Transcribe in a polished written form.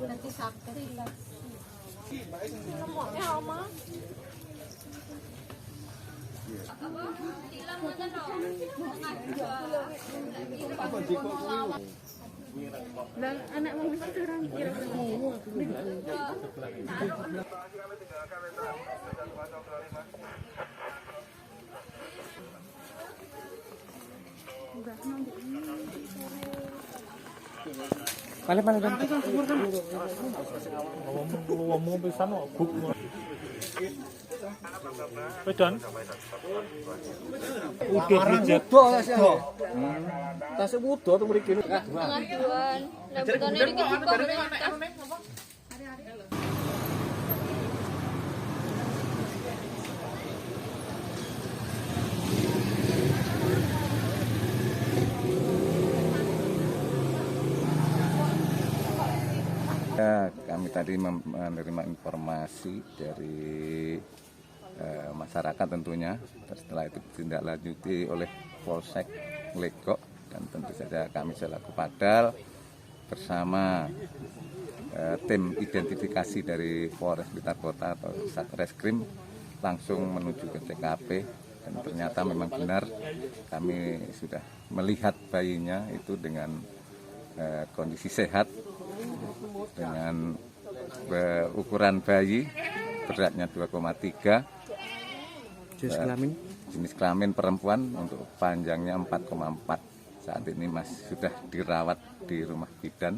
Nanti sakit lah. Lemotnya Oma. Dan anak mau bisa orang kira Paling ngomong pisan kok buk. Wedan. Udah budget. tasuk muda tuh mriki. pengaduan. Lah betone iki buka pemerintah. Ya, kami tadi menerima informasi dari masyarakat tentunya. Setelah itu ditindaklanjuti oleh Polsek Legok dan tentu saja kami selaku Padal bersama tim identifikasi dari Polres Blitar Kota atau Satreskrim langsung menuju ke TKP dan ternyata memang benar kami sudah melihat bayinya itu dengan kondisi sehat dengan ukuran bayi beratnya 2,3, jenis kelamin perempuan, untuk panjangnya 4,4. Saat ini masih sudah dirawat di rumah bidan